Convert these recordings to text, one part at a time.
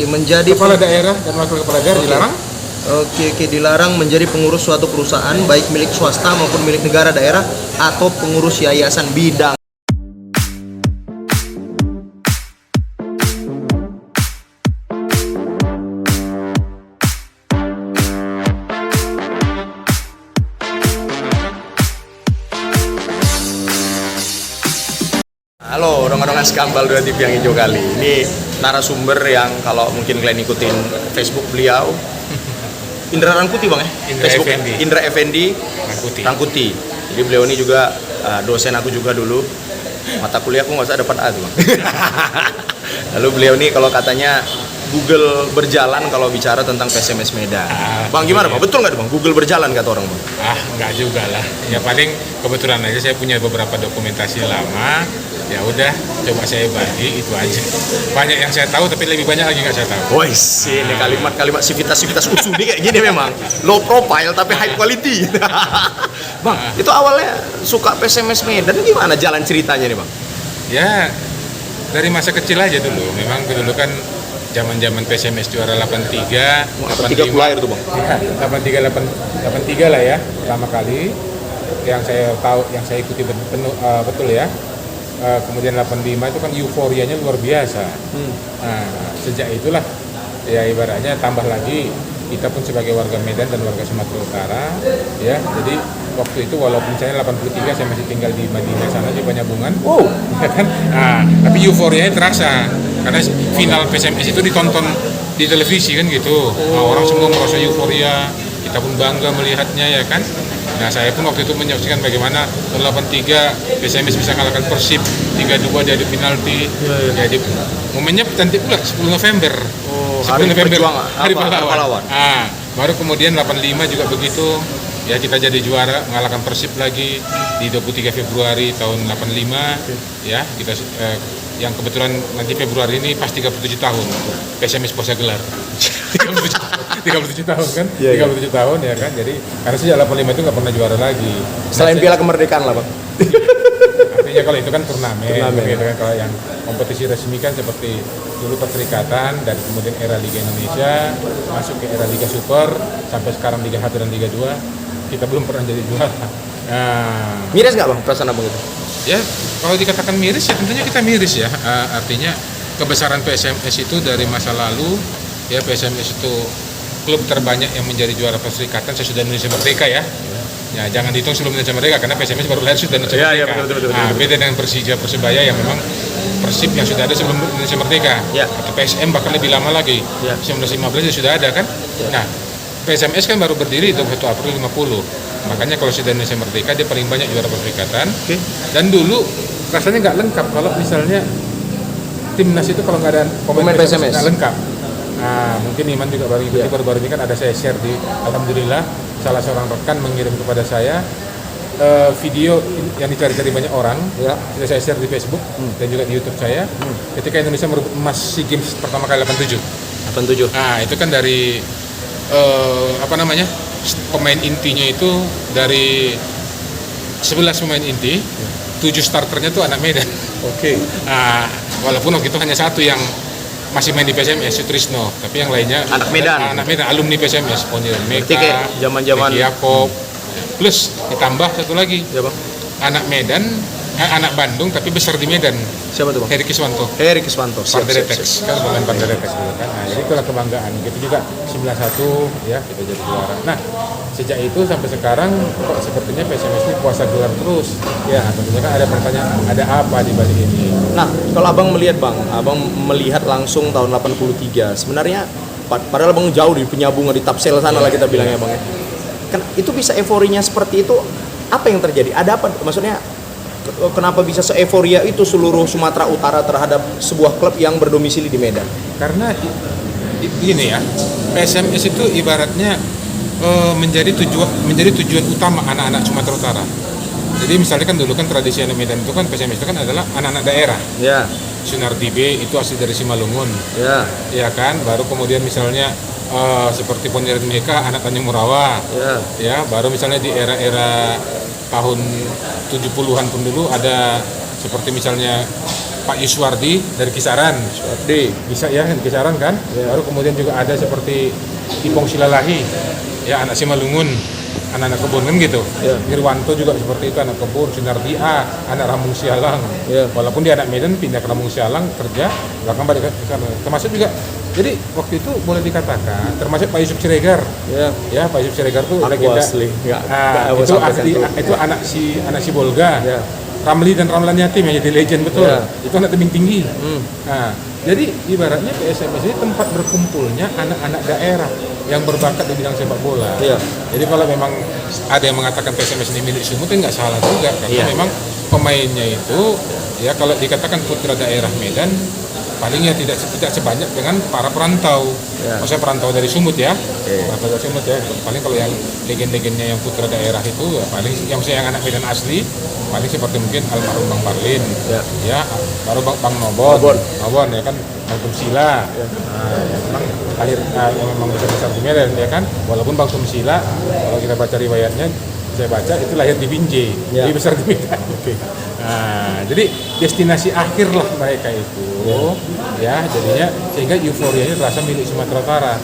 Menjadi kepala daerah dan wakil kepala daerah dilarang. Oke, dilarang menjadi pengurus suatu perusahaan baik milik swasta maupun milik negara, daerah atau pengurus yayasan bidang. Halo, orang-orang skambal 2 TV yang hijau kali. Ini narasumber yang kalau mungkin kalian ikutin Facebook beliau, Indra Rangkuti bang ya? Indra Facebook Effendi. Indra Effendi Rangkuti. Jadi beliau ini juga dosen aku juga dulu. Mata kuliah aku nggak usah dapat A tuh bang. Lalu beliau ini kalau katanya Google berjalan kalau bicara tentang PSMS Medan. Bang gimana bang? Betul nggak tuh bang? Google berjalan kata orang bang? Enggak juga lah. Ya paling kebetulan aja saya punya beberapa dokumentasi lama. Ya udah, coba saya bagi itu aja. Banyak yang saya tahu tapi lebih banyak lagi nggak saya tahu. Woi, ini kalimat-kalimat sivitas usuli kayak gini memang low profile tapi high quality. Bang, itu awalnya suka PSMS Medan gimana jalan ceritanya nih bang? Ya dari masa kecil aja dulu. Memang dulu kan zaman-zaman PSMS juara 83, 83 lahir tuh bang. Ya, 83 lah ya, pertama kali yang saya tahu, yang saya ikuti betul ya. Kemudian 85 itu kan euforianya luar biasa. Nah, sejak itulah ya ibaratnya tambah lagi kita pun sebagai warga Medan dan warga Sumatera Utara ya. Jadi waktu itu walaupun saya 83 saya masih tinggal di Madinah sana di Banyabungan. Wow. Ya kan? Tapi euforianya terasa karena final PSMS itu ditonton di televisi kan gitu. Orang semua merasa euforia, kita pun bangga melihatnya ya kan. Nah saya pun waktu itu menyaksikan bagaimana tahun 83 PSMS bisa mengalahkan Persib 3-2 di adu penalti. Jadi momennya cantik pula 10 November. 10 November hari pahlawan. Baru kemudian 85 juga begitu. Ya kita jadi juara mengalahkan Persib lagi di 23 Februari tahun 85. Ya kita yang kebetulan nanti Februari ini pas 37 tahun PSMS puasa gelar. 37 tahun kan? 37 tahun ya kan. Jadi karena sejak 85 itu nggak pernah juara lagi. Selain Piala Kemerdekaan lah bang. Artinya kalau itu kan turnamen. Gitu kan. Kalau yang kompetisi resmi kan seperti dulu Perserikatan dan kemudian era Liga Indonesia masuk ke era Liga Super sampai sekarang Liga 1 dan Liga 2 kita belum pernah jadi juara. Miris nggak bang perasaan abang itu? Ya kalau dikatakan miris ya tentunya kita miris ya. Artinya kebesaran PSMS itu dari masa lalu ya, PSMS itu klub terbanyak yang menjadi juara Perserikatan sesudah Indonesia Merdeka ya. Ya jangan dihitung sebelum Indonesia Merdeka karena PSMS baru lahir sudah Indonesia Merdeka. Betul. Beda dengan Persija, Persebaya yang memang Persib yang sudah ada sebelum Indonesia Merdeka. Atau PSM bahkan lebih lama lagi. 1915 sudah ada kan. Nah PSMS kan baru berdiri itu 1 April 50. Makanya kalau sudah Indonesia Merdeka dia paling banyak juara Perserikatan. Dan dulu rasanya nggak lengkap kalau misalnya timnas itu kalau nggak ada pemain PSMS nggak lengkap. Mungkin Iman juga baru ikuti baru-baru ini kan ada saya share di alhamdulillah salah seorang rekan mengirim kepada saya video yang dicari-cari banyak orang sudah saya share di Facebook dan juga di YouTube saya ketika Indonesia merebut emas SEA Games pertama kali 87. Itu kan dari pemain intinya itu dari 11 pemain inti 7 starternya tuh anak Medan. Walaupun waktu itu hanya satu yang masih main di PSMS, Sutrisno, tapi yang lainnya anak Medan, alumni PSMS, Ponir Meka, zaman-zaman Yakob, plus ditambah satu lagi, anak Medan, anak Bandung tapi besar di Medan. Siapa tuh bang? Heri Kiswanto. Panderetex. Kan pemain Panderetex dulu kan. Jadi itulah kebanggaan. Gitu juga 91 ya kita jadi juara. Nah sejak itu sampai sekarang kok sepertinya PSMS ini puasa gelar terus. Ya tentunya kan ada pertanyaan, ada apa di balik ini? Nah kalau abang melihat langsung tahun 83 sebenarnya padahal abang jauh di Penyambungan di Tapsel sana lah kita bilangnya bang ya. Kan itu bisa euforinya seperti itu, apa yang terjadi? Ada apa? Maksudnya kenapa bisa se-euforia itu seluruh Sumatera Utara terhadap sebuah klub yang berdomisili di Medan? Karena gini ya, PSMS itu ibaratnya menjadi tujuan utama anak-anak Sumatera Utara. Jadi misalnya kan dulu kan tradisi anak Medan itu kan PSMS itu kan adalah anak-anak daerah. Sunardi B itu asli dari Simalungun. Ya kan, baru kemudian misalnya seperti Ponir Meka anak Tanjung Murawa. Ya, baru misalnya di era-era tahun 70-an pun dulu ada seperti misalnya Pak Yuswardi dari Kisaran. Bisa ya, di Kisaran kan. Baru kemudian juga ada seperti Ipong Silalahi, ya anak Simalungun, anak-anak kebun kan gitu. Irwanto juga seperti itu, anak kebun. Sunardia, anak Ramung Sialang. Walaupun dia anak Medan, pindah ke Ramung Sialang kerja, belakang balik ke sana. Termasuk juga, jadi waktu itu boleh dikatakan, termasuk Pak Yusuf Siregar. Ya, Pak Yusuf Siregar tuh legenda. Itu anak si Bolga. Ramli dan Ramlan Yatim yang jadi legend betul. Itu anak tebing tinggi. Nah, jadi ibaratnya PSMS ini tempat berkumpulnya anak-anak daerah yang berbakat di bidang sepak bola. Jadi kalau memang ada yang mengatakan PSMS ini milik Sumut, itu nggak salah juga karena memang pemainnya itu ya kalau dikatakan putra daerah Medan palingnya tidak sebanyak dengan para perantau. Maksudnya perantau dari Sumut ya. Perantau dari Sumut ya. Paling kalau yang legend-legendnya yang putra daerah itu ya paling yang anak Medan asli paling seperti mungkin almarhum Bang Parlin. Ya, baru Bang Nobon ya kan, Bang Tumsila. Memang lahir yang memang besar di Medan ya kan. Walaupun Bang Tumsila kalau kita baca riwayatnya saya baca itu lahir di Binjai, jadi besar di Medan. Nah, jadi destinasi akhir lah mereka itu, ya jadinya sehingga euforianya terasa milik Sumatera Utara.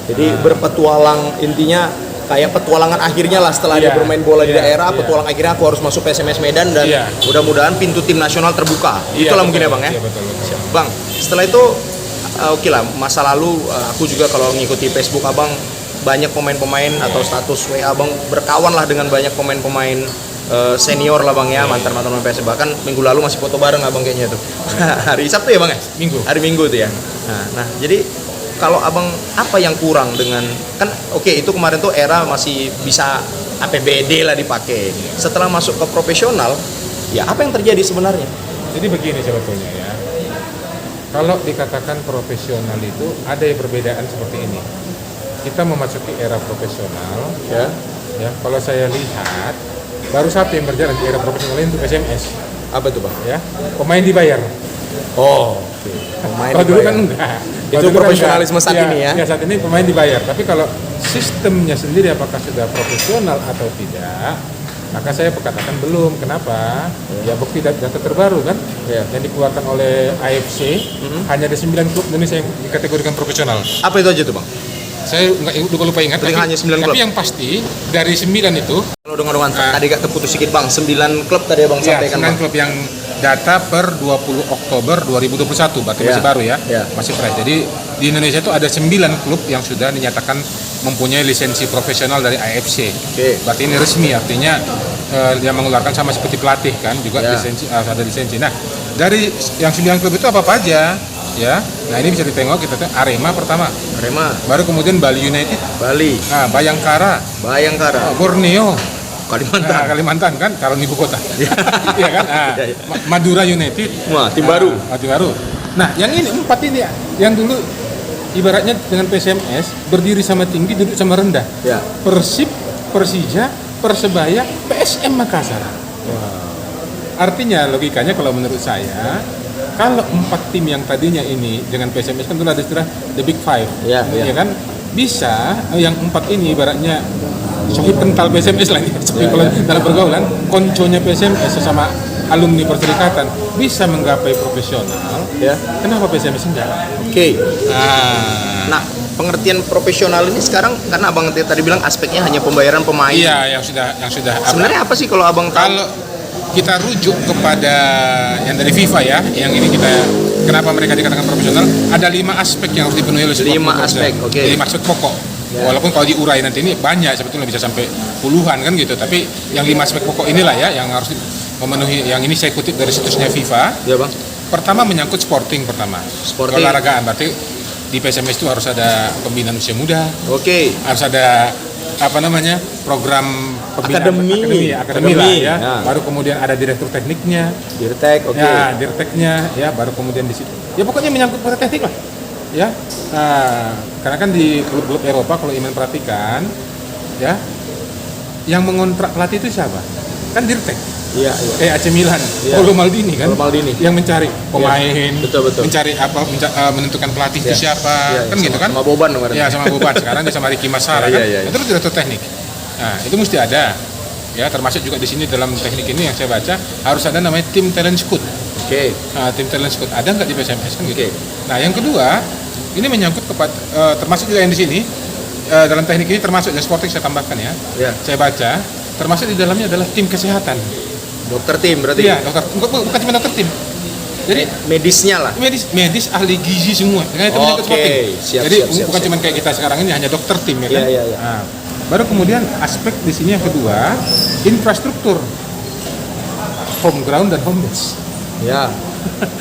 Jadi berpetualang, intinya kayak petualangan akhirnya lah setelah dia bermain bola di daerah, petualang akhirnya aku harus masuk PSMS Medan dan mudah-mudahan pintu tim nasional terbuka. Itulah mungkin ya Bang ya. Betul. Bang, setelah itu oke lah, masa lalu aku juga kalau ngikuti Facebook Abang banyak pemain-pemain atau status WA Abang berkawan lah dengan banyak pemain-pemain senior lah Bang ya, mantan-mantan pemain PSM. Bahkan minggu lalu masih foto bareng Abang kayaknya tuh. Hari Sabtu ya Bang ya? Hari Minggu tuh ya. Nah, jadi kalau Abang apa yang kurang dengan kan itu kemarin tuh era masih bisa APBD lah dipakai. Setelah masuk ke profesional, ya apa yang terjadi sebenarnya? Jadi begini sebetulnya ya. Kalau dikatakan profesional itu ada yang perbedaan seperti ini. Kita memasuki era profesional, ya. Kalau saya lihat baru satu yang berjalan di era profesional ini untuk SMS. Apa tuh Bang? Ya, pemain dibayar. Pemain kalau dulu kan enggak. Itu profesionalisme saat ini ya. Ya, saat ini pemain dibayar. Tapi kalau sistemnya sendiri apakah sudah profesional atau tidak, maka saya katakan belum. Kenapa? Ya bukti data terbaru kan yang dikeluarkan oleh AFC hanya ada 9 klub Indonesia yang dikategorikan profesional. Apa itu aja tuh Bang? Saya lupa ingat. Tapi hanya 9 klub. Tapi yang pasti dari 9 itu. Kalau dengan tadi gak terputus sedikit Bang, 9 klub tadi Bang sampaikan. 9 klub yang data per 20 Oktober 2021, berarti masih baru ya, masih fresh. Jadi di Indonesia itu ada 9 klub yang sudah dinyatakan mempunyai lisensi profesional dari AFC. Berarti ini resmi, artinya yang mengeluarkan sama seperti pelatih kan, juga lisensi, ada lisensi. Nah, dari yang 9 klub itu apa aja? Ya, nah ini bisa ditengok kita tuh Arema pertama, baru kemudian Bali United, Bayangkara, Borneo, Kalimantan kan calon ibu kota, ya kan, Madura United, tim baru. Nah, yang ini 4 ini yang dulu ibaratnya dengan PSMS berdiri sama tinggi, duduk sama rendah. Persib, Persija, Persebaya, PSM Makassar. Artinya logikanya kalau menurut saya, kalau 4 tim yang tadinya ini dengan PSMS kan dulu ada istilah the big five, ya kan, bisa yang 4 ini ibaratnya sohib kental PSMS lah ya, dalam pergaulan, konconya PSMS sesama alumni perserikatan bisa menggapai profesional. Kenapa PSMS enggak? Nah, pengertian profesional ini sekarang karena Abang tadi bilang aspeknya hanya pembayaran pemain. Iya, yang sudah. Sebenarnya apa sih kalau Abang tahu? Kalau kita rujuk kepada yang dari FIFA ya, yang ini kenapa mereka dikatakan profesional, ada 5 aspek yang harus dipenuhi oleh sebuah 5 aspek, 5 aspek pokok. Walaupun kalau diurai nanti ini banyak, sebetulnya bisa sampai puluhan kan gitu, tapi yang 5 aspek pokok inilah ya yang harus memenuhi. Yang ini saya kutip dari situsnya FIFA. Ya Bang. Pertama menyangkut sporting pertama. Olahragaan, berarti di PSMS itu harus ada pembinaan usia muda. Harus ada program akademi lah ya. Baru kemudian ada direktur tekniknya, direkteknya ya, baru kemudian di situ ya pokoknya menyangkut pada teknik lah ya. Karena kan di klub-klub Eropa kalau Iman perhatikan ya, yang mengontrak pelatih itu siapa? Kan direktek. Kayak AC Milan, Paolo Maldini kan, yang mencari pemain, mencari menentukan pelatih itu siapa, kan gitu kan? Sama Boban kemarin. Ya sama Boban. Sekarang dia sama Ricky Massara kan. Itu direktur teknik. Nah itu mesti ada. Ya termasuk juga di sini dalam teknik ini yang saya baca harus ada namanya tim talent scout. Oke. Tim talent scout ada nggak di PSMS kan gitu. Oke. Nah yang kedua, ini menyangkut kepada termasuk juga yang di sini dalam teknik ini termasuk ya sporting saya tambahkan ya. Ya. Saya baca termasuk di dalamnya adalah tim kesehatan. Dokter tim berarti. Iya, dokter bukan cuma dokter tim. Jadi Medisnya lah. medis ahli gizi semua. Dengan itu menyangkut Oke, sporting. siap, Jadi siap, bukan siap. cuma kayak kita sekarang ini hanya dokter tim ya kan. Iya. Nah, baru kemudian aspek di sini yang kedua, infrastruktur. Home ground dan home base. Ya.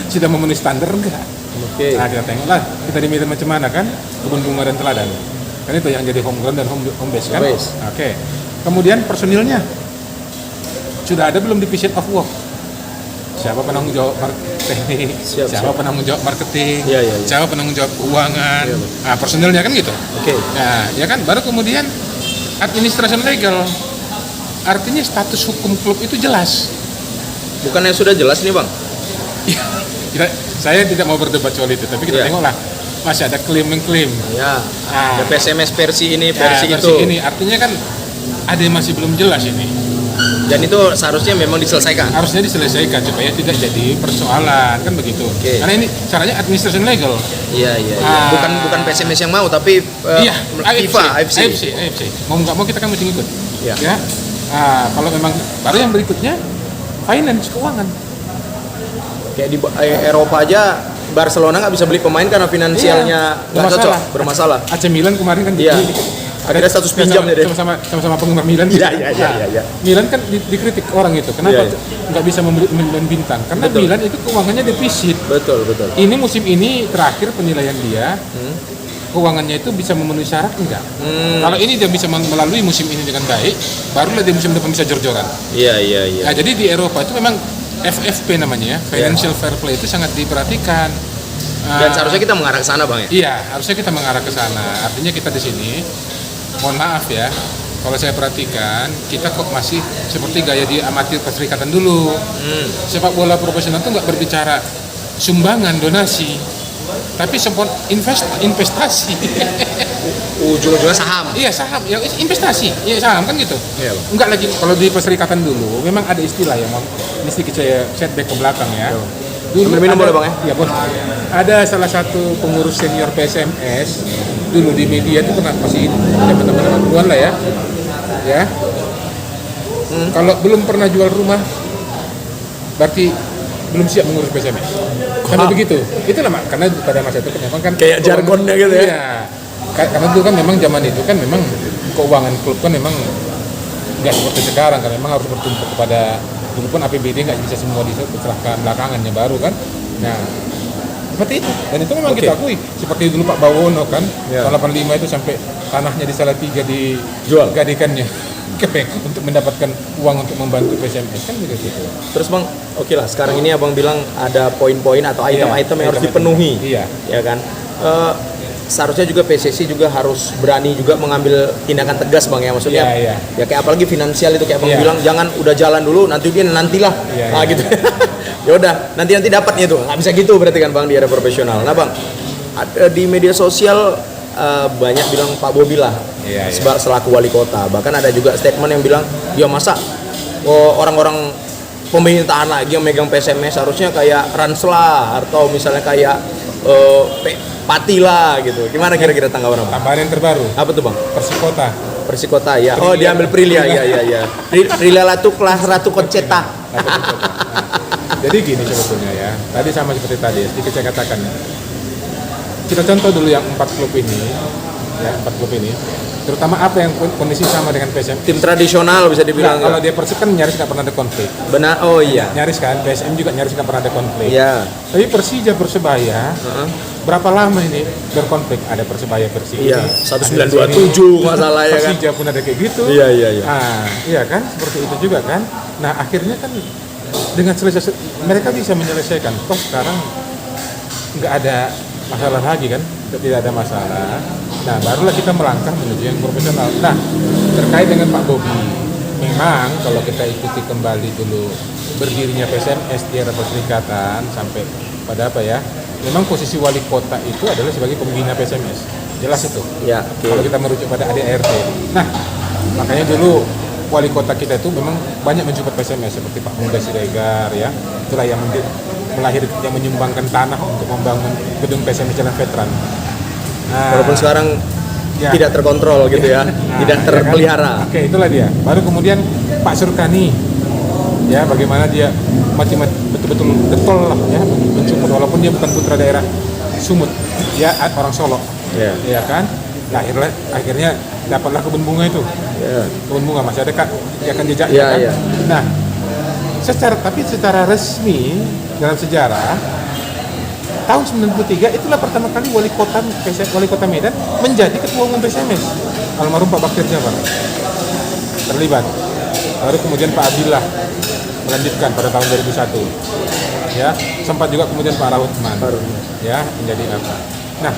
Sudah memenuhi standar enggak? Oke. Nah, kita tengoklah kita di Medan macam mana kan, kebun bunga dan teladan. Kan itu yang jadi home ground dan home base kan? Home base. Oke. Kemudian personilnya sudah ada belum di vision of work? Siapa penanggung jawab teknik? Siapa penanggung jawab marketing? Iya. Siapa penanggung jawab keuangan? Iya, Nah, personilnya kan gitu. Oke. Nah, ya kan baru kemudian administration legal. Artinya status hukum klub itu jelas. Bukannya sudah jelas nih, Bang? Saya tidak mau berdebat soal itu, tapi kita Iya. tengoklah masih ada klaim-klaim. Ya. Nah, Ada PSMS versi ini, versi itu. ini artinya kan ada yang masih belum jelas ini. Dan itu seharusnya memang diselesaikan. Harusnya diselesaikan supaya tidak jadi persoalan kan begitu. Oke. Karena ini caranya administration legal. Iya. Ah. Bukan PSMS yang mau, tapi Iya, FIFA, AFC. AFC. Mau nggak mau kita kan mesti ngikut. Iya. Ya. Kalau memang baru yang berikutnya finance keuangan. Kayak di Eropa aja Barcelona nggak bisa beli pemain karena finansialnya nggak cocok, bermasalah. AC Milan kemarin kan Iya. Akhirnya status pinjam ya deh. Sama penggemar Milan. Iya. Milan kan dikritik orang itu. Kenapa Iya. nggak bisa membeli pemain bintang? Karena Betul. Milan itu keuangannya defisit. Betul. Ini musim ini terakhir penilaian dia, keuangannya itu bisa memenuhi syarat enggak? Kalau ini dia bisa melalui musim ini dengan baik, barulah di musim depan bisa jor-joran. Iya. Nah, jadi di Eropa itu memang FFP namanya, financial fair play itu sangat diperhatikan. Dan seharusnya kita mengarah ke sana, Bang ya. Iya, harusnya kita mengarah ke sana. Artinya kita di sini, mohon maaf ya, kalau saya perhatikan, kita kok masih seperti gaya di amatir perserikatan dulu. Sepak bola profesional itu nggak berbicara sumbangan, donasi, tapi sempat investasi. Ujung-ujungnya saham. Iya saham, ya investasi, iya saham kan gitu. Iya, Bang. Enggak lagi kalau di perserikatan dulu, memang ada istilah yang mesti saya setback ke belakang ya. Dulu Ambil minum ada- boleh, Bang, ya? Iya boleh. Ada salah satu pengurus senior PSMS dulu di media itu pernah masih zaman teman-teman duluan lah ya. Ya. Kalau belum pernah jual rumah, berarti belum siap mengurus PSMS. Sampai begitu. Itulah karena pada masa itu kan memang kan Kayak jargonnya gitu ya? Iya. Karena dulu kan memang zaman itu kan memang keuangan klub kan memang nggak seperti sekarang kan memang harus bertumpu kepada dulu pun APBD nggak bisa semua diserahkan belakangannya baru kan. Nah seperti itu dan itu memang kita akui seperti dulu Pak Bawono kan tahun 85 itu sampai tanahnya di Salatiga dijual gadikannya untuk mendapatkan uang untuk membantu PSMS kan begitu. Terus, Bang, oke lah, sekarang ini Abang bilang ada poin-poin atau item-item yang harus dipenuhi. Iya. Ya kan? Seharusnya juga PSSI juga harus berani juga mengambil tindakan tegas, Bang ya, maksudnya. Iya. Ya kayak apalagi finansial itu kayak Abang Iya. bilang jangan udah jalan dulu nantilah. Iya, Ah iya. gitu. Ya udah, nanti dapatnya tuh. Nggak bisa gitu berarti kan, Bang, di era profesional. Nah, Bang, di media sosial banyak bilang Pak Bobi lah Iya. selaku wali kota. Bahkan ada juga statement yang bilang, ya masa orang-orang pemerintahan lagi yang megang PSMS, harusnya kayak Ranslah atau misalnya kayak Patila gitu. Gimana kira-kira tanggapan Abang? Tambahan yang terbaru Apa tuh, Bang? Persikota. Persikota ya. Oh, Prilia. diambil Prilia. Ya. Prilia Latuk kelas Ratu Koceta. Jadi gini sebetulnya ya, tadi sama seperti tadi, sedikit saya katakan ya. Kita contoh dulu yang 4 klub ini, terutama apa yang kondisi sama dengan PSM. Tim tradisional bisa dibilang. Kalau dia Persib kan nyaris nggak pernah ada konflik. Benar. Oh iya. Nyaris kan, PSM juga nyaris nggak pernah ada konflik. Iya. Tapi Persija Persebaya, berapa lama ini berkonflik? Ada Persebaya Persib. Iya, ini, 1927 masalah ya kan. Persija pun ada kayak gitu. Iya. Iya kan, seperti itu juga kan. Nah akhirnya kan dengan selesai mereka bisa menyelesaikan. Toh sekarang nggak ada masalah lagi kan, tidak ada masalah. Nah barulah kita melangkah menuju yang profesional. Nah terkait dengan Pak Bobi, memang kalau kita ikuti kembali dulu berdirinya PSMS di era perserikatan sampai pada apa ya, memang posisi wali kota itu adalah sebagai pembina PSMS, jelas itu. Ya. Kalau kita merujuk pada ADART. Nah, makanya dulu wali kota kita itu memang banyak mensupport PSMS seperti Pak Muda Siregar ya. Itulah yang yang menyumbangkan tanah untuk membangun gedung PSMS Jalan Veteran. Nah, Walaupun sekarang tidak terkontrol gitu ya, tidak terpelihara. Oke, itulah dia. Baru kemudian Pak Surkani, ya bagaimana dia betul-betul getol lah ya mensupport walaupun dia bukan putra daerah Sumut, dia orang Solo, ya kan. Nah, akhirnya dapatlah kebun bunga itu. Kebun bunga masih ada kan, ya kan jejaknya kan. Nah, secara resmi dalam sejarah tahun 93 itulah pertama kali wali kota Medan menjadi ketua umum PSMS. Almarhum Pak Baktir Jabar terlibat. Lalu kemudian Pak Abdillah melanjutkan pada tahun 2001. Ya, sempat juga kemudian Pak Rahutman. Ya, menjadi apa? Nah,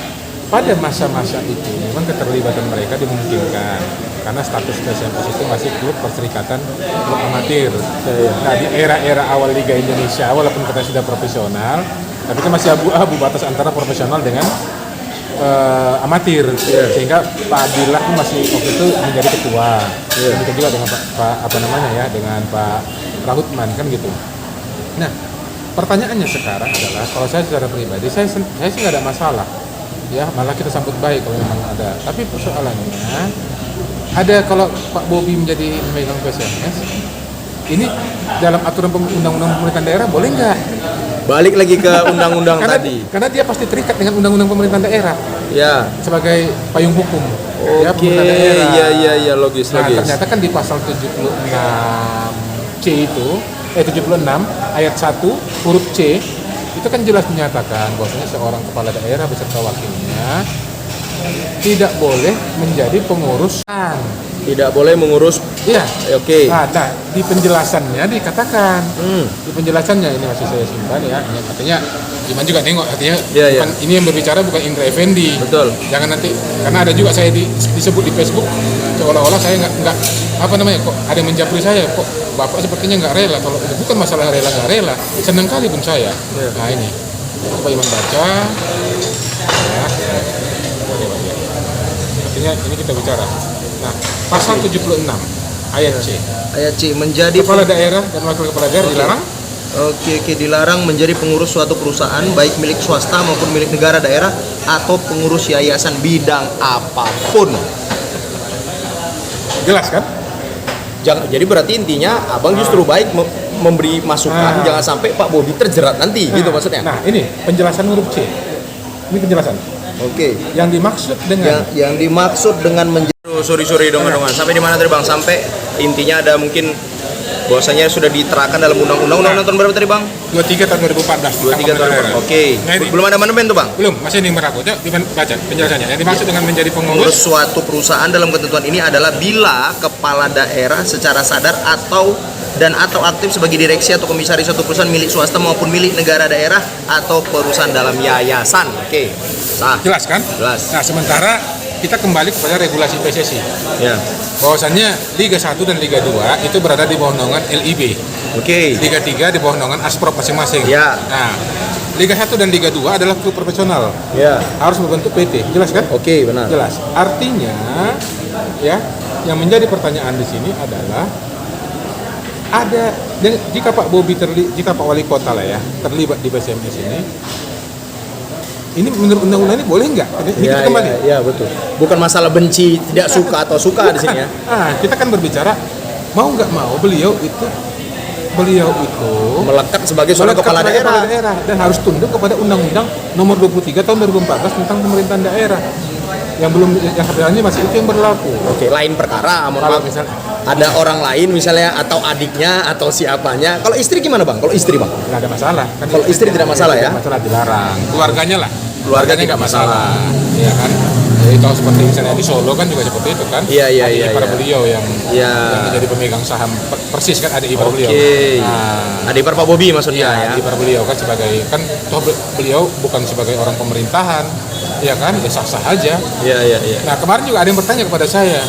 pada masa-masa itu memang keterlibatan mereka dimungkinkan karena status PSMS itu masih klub perserikatan klub amatir. Nah, di era-era awal Liga Indonesia walaupun kita sudah profesional, tapi kan masih abu-abu batas antara profesional dengan amatir, sehingga Pak Abdillah pun masih waktu itu menjadi ketua. Demikian juga dengan dengan Pak Rahutman kan gitu. Nah, pertanyaannya sekarang adalah kalau saya secara pribadi saya sih nggak ada masalah, ya malah kita sambut baik kalau memang ada. Tapi persoalannya ada kalau Pak Bobi menjadi memegang PSMS, ini dalam aturan undang-undang pemerintahan daerah boleh nggak? Balik lagi ke undang-undang tadi. Karena dia pasti terikat dengan undang-undang pemerintahan daerah. Ya. Sebagai payung hukum. Ya, pemerintahan daerah. Iya, logis. Ternyata kan di pasal 76C itu, 76 ayat 1 huruf C itu kan jelas menyatakan bahwasanya seorang kepala daerah beserta wakilnya tidak boleh menjadi pengurus. Tidak boleh mengurus. Iya. Oke. Nah, di penjelasannya dikatakan. Di penjelasannya ini masih saya simpan ya. Ini artinya gimana juga nengok artinya bukan, ini yang berbicara bukan Indra Effendi. Betul. Jangan nanti karena ada juga saya disebut di Facebook seolah-olah saya nggak kok ada yang menjapri saya kok Bapak sepertinya nggak rela. Kalau itu bukan masalah rela nggak rela, senang kali pun saya. Nah ini coba Iman baca ya. Artinya ini kita bicara. Nah, pasal 76 ayat C. Ayat C menjadi kepala daerah dan wakil kepala daerah dilarang. Dilarang menjadi pengurus suatu perusahaan baik milik swasta maupun milik negara daerah atau pengurus yayasan bidang apapun. Jelas kan? Jadi berarti intinya Abang justru baik memberi masukan jangan sampai Pak Bobi terjerat nanti gitu maksudnya. Nah, ini penjelasan huruf C. Ini penjelasan. Oke. Yang dimaksud dengan sorry dong. Sampai di mana tadi Bang? Sampai intinya ada mungkin bahwasanya sudah diterapkan dalam undang-undang tahun berapa tadi Bang? 23 tahun 2014. 23 tahun. Oke. Nah, belum ada amandemen tuh Bang? Belum, masih ini berlaku. Baca penjelasannya. Yang dimaksud dengan menjadi pengurus suatu perusahaan dalam ketentuan ini adalah bila kepala daerah secara sadar atau aktif sebagai direksi atau komisaris suatu perusahaan milik swasta maupun milik negara daerah atau perusahaan dalam yayasan. Oke. Jelas kan? Jelas. Nah, sementara kita kembali kepada regulasi PSSI. Ya. Bahwasannya Liga 1 dan Liga 2 itu berada di bawah naungan LIB. Oke. Liga 3 di bawah naungan Asprop masing-masing. Ya. Nah, Liga 1 dan Liga 2 adalah klub profesional. Ya. Harus berbentuk PT. Jelas kan? Oke, benar. Jelas. Artinya, ya, yang menjadi pertanyaan di sini adalah jika Pak Bobi jika Pak Wali Kota lah ya terlibat di PSMS ini menurut undang-undang ini boleh nggak? Kita kembali. Ya, betul. Bukan masalah benci, tidak suka atau suka di sini ya. Kita kan berbicara mau nggak mau beliau itu melekat sebagai seorang kepala daerah dan harus tunduk kepada Undang-Undang Nomor 23 Tahun 2014 tentang pemerintahan daerah. Yang sebenarnya masih itu yang berlaku. Oke, lain perkara. Kalau misalnya ada orang lain misalnya atau adiknya atau siapanya. Kalau istri gimana Bang? Kalau istri Bang? Nggak ada masalah. Kan kalau istri tidak masalah ya? Masalah dilarang. Keluarganya nggak masalah. Iya kan? Jadi tahu seperti misalnya di Solo kan juga seperti itu kan? Iya. Ipar beliau yang menjadi pemegang saham persis kan ada ipar beliau. Ada ipar Pak Bobi maksudnya ya? Ipar beliau kan sebagai beliau bukan sebagai orang pemerintahan, ya kan? Ya sah-sah aja. Iya. Nah kemarin juga ada yang bertanya kepada saya.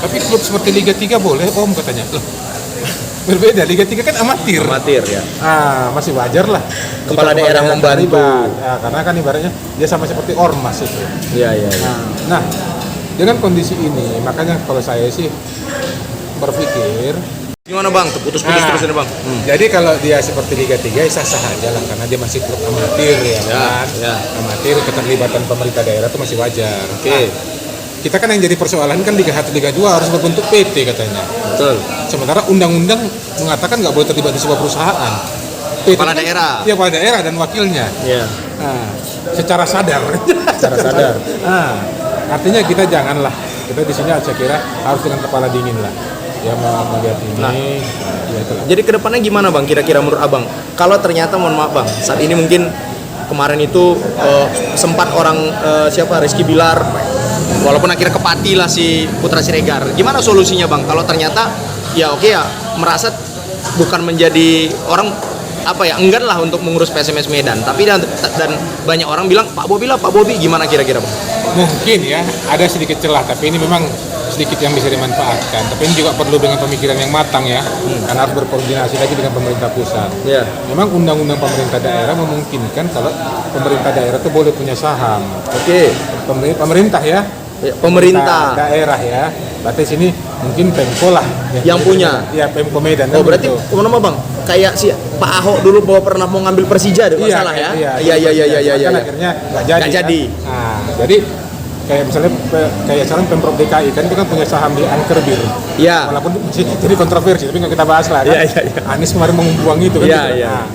Tapi klub seperti Liga 3 boleh Om katanya. Loh, berbeda. Liga 3 kan amatir ya. Masih wajar lah kepala daerah membantu. Karena kan ibaratnya dia sama seperti ormas itu. Iya. Nah, dengan kondisi ini, makanya kalau saya sih berpikir Gimana bang? Putus-putus terus ini bang. Jadi kalau dia seperti Liga 3 ya sah-sah aja lah, karena dia masih klub amatir ya kan. Ya. Amatir, keterlibatan pemerintah daerah itu masih wajar. Oke. Kita kan yang jadi persoalan kan Liga 1, Liga 2 harus berbentuk PT katanya. Betul. Sementara undang-undang mengatakan nggak boleh terlibat di sebuah perusahaan. PT Kepala kan, daerah. Iya, kepala daerah dan wakilnya. Iya. Nah, secara sadar. Secara sadar. Nah, artinya kita janganlah. Kita di sini saya kira harus dengan kepala dingin lah. Ya melihat ini. Nah. Ya itulah. Jadi kedepannya gimana bang? Kira-kira menurut abang? Kalau ternyata mohon maaf bang, saat ini mungkin kemarin itu sempat orang siapa Rizky Bilar, walaupun akhirnya kepati lah si Putra Siregar. Gimana solusinya bang? Kalau ternyata ya oke ya merasa bukan menjadi orang apa ya enggan lah untuk mengurus PSMS Medan, tapi dan banyak orang bilang Pak Bobi gimana kira-kira bang? Mungkin ya ada sedikit celah, tapi ini memang sedikit yang bisa dimanfaatkan. Tapi ini juga perlu dengan pemikiran yang matang ya, karena harus berkoordinasi lagi dengan pemerintah pusat. Ya. Memang undang-undang pemerintah daerah memungkinkan kalau pemerintah daerah itu boleh punya saham. Oke. Pemerintah ya. Pemerintah daerah ya. Berarti sini mungkin Pemko lah yang punya. Ya Pemko Medan. Oh berarti kemana bang? Kayak si Pak Ahok dulu bahwa pernah mau ngambil Persija deh, salah ya? Iya. Kan akhirnya nggak jadi. Kan? Nah, jadi kayak misalnya kayak sekarang Pemprov DKI kan itu kan punya saham di Ankerbir. Iya. Walaupun jadi kontroversi, tapi nggak kita bahas lah kan. Iya. Anies kemarin membuang itu kan. Iya.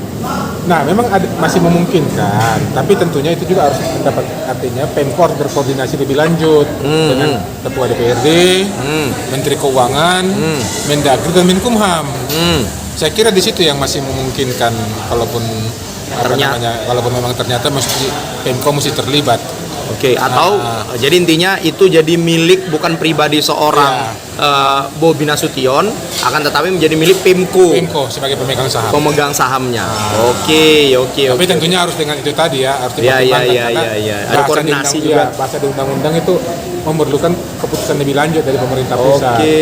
Nah, memang masih memungkinkan, tapi tentunya itu juga harus mendapat artinya Pemkor berkoordinasi lebih lanjut dengan Ketua DPRD, Menteri Keuangan, Mendagri dan Menkumham. Saya kira di situ yang masih memungkinkan, kalaupun walaupun memang ternyata Pemko mesti terlibat. Oke, atau jadi intinya itu jadi milik bukan pribadi seorang Bobi Nasution, akan tetapi menjadi milik Pemko sebagai pemegang saham. Pemegang sahamnya. Oke. Tapi tentunya harus dengan itu tadi ya, harus dipertimbangkan. Iya. Ada koordinasi juga. Bahasa di undang-undang itu memerlukan keputusan lebih lanjut dari pemerintah pusat. Oke,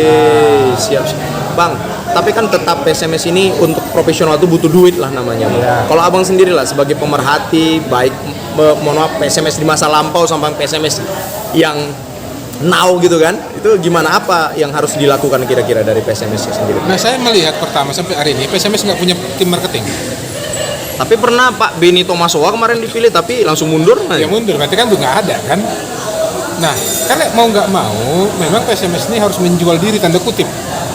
siap. Bang, tapi kan tetap PSMS ini untuk profesional itu butuh duit lah namanya. Iya. Kalau abang sendiri lah sebagai pemerhati, baik mohon maaf PSMS di masa lampau sampai PSMS yang now gitu kan, itu gimana, apa yang harus dilakukan kira-kira dari PSMS sendiri? Nah, saya melihat pertama sampai hari ini PSMS nggak punya tim marketing. Tapi pernah Pak Benito Masowa kemarin dipilih tapi langsung mundur. Ya mundur, berarti kan itu nggak ada kan. Nah, karena mau nggak mau, memang PSMS ini harus menjual diri tanda kutip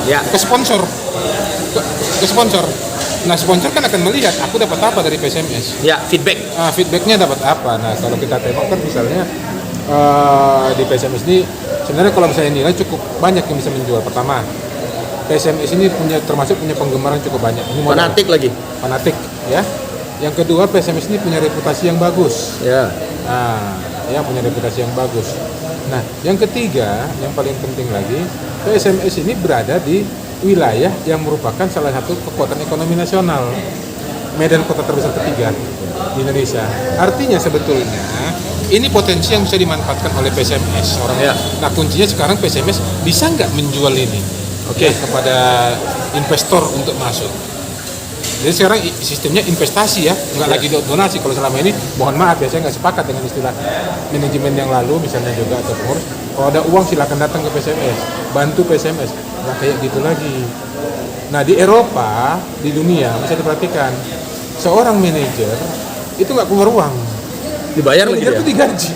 ke sponsor. Ke sponsor. Nah, sponsor kan akan melihat aku dapat apa dari PSMS. Ya, feedback. Feedbacknya dapat apa. Nah, kalau kita tengok kan misalnya di PSMS ini sebenarnya kalau misalnya nilai cukup banyak yang bisa menjual. Pertama, PSMS ini termasuk punya penggemar yang cukup banyak. Ini fanatik lagi. Fanatik, ya. Yang kedua, PSMS ini punya reputasi yang bagus. Ya. Nah, yang punya reputasi yang bagus. Nah, yang ketiga, yang paling penting lagi, PSMS ini berada di wilayah yang merupakan salah satu kekuatan ekonomi nasional. Medan kota terbesar ketiga di Indonesia. Artinya sebetulnya ini potensi yang bisa dimanfaatkan oleh PSMS. Nah, kuncinya sekarang PSMS bisa nggak menjual ini kepada investor untuk masuk. Jadi sekarang sistemnya investasi ya, nggak lagi donasi. Kalau selama ini, mohon maaf ya, saya nggak sepakat dengan istilah manajemen yang lalu, misalnya juga atau pengurus. Kalau ada uang silakan datang ke PSMS, bantu PSMS, nggak kayak gitu lagi. Nah, di Eropa, di dunia bisa diperhatikan, seorang manajer itu nggak keluar uang, dibayar lagi manajer itu digaji.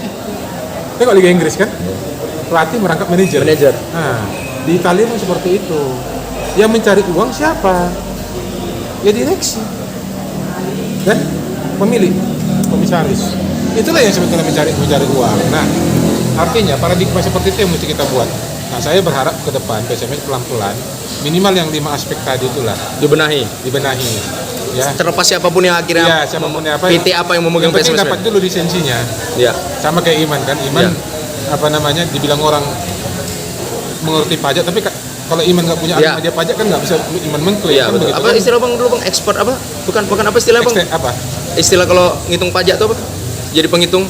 Tapi kalau Liga Inggris kan, pelatih merangkap manajer. Nah, di Italia pun seperti itu. Yang mencari uang siapa? Ya direksi dan pemilik, komisaris. Itulah yang sebetulnya mencari uang. Nah, artinya paradigma seperti itu yang mesti kita buat. Nah, saya berharap ke depan PSMS pelan-pelan minimal yang 5 aspek tadi itulah dibenahi. Ya. Terlepas siapapun yang akhirnya PT apa yang memegang PSMS. Yang penting dapat dulu lisensinya. Ya. Sama kayak Iman kan. Dibilang orang mengerti pajak, tapi kalau Iman nggak punya dia pajak kan nggak bisa Iman mengklaim. Kan begitu. Apa istilah bang dulu bang, ekspor apa? Bukan apa istilah bang? Apa? Istilah kalau ngitung pajak itu apa? Jadi penghitung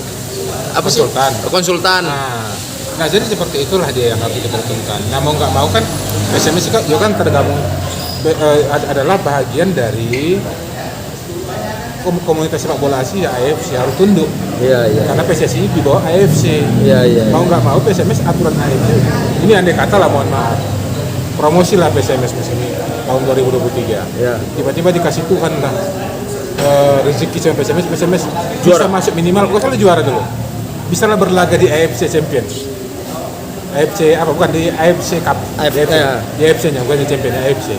apa konsultan. Sih? Konsultan. Nah, jadi seperti itulah dia yang harus diperhitungkan. Nah, mau nggak mau kan PSMS juga kan tergabung adalah bahagian dari komunitas sepak bola Asia, AFC harus tunduk. Iya, iya. Karena PSSI di bawah AFC. Iya, iya. Mau nggak mau PSMS aturan AFC. Ini andai kata lah, mohon maaf. Promosi lah PSMS musim ini tahun 2023. Iya. Tiba-tiba dikasih Tuhan lah rezeki sama PSMS Juara. bisa masuk minimal, gua kali juara dulu. Bisa lah berlaga di AFC Champions. AFC apa bukan di AFC Cup. Di AFC-nya bukan di Champions, AFC.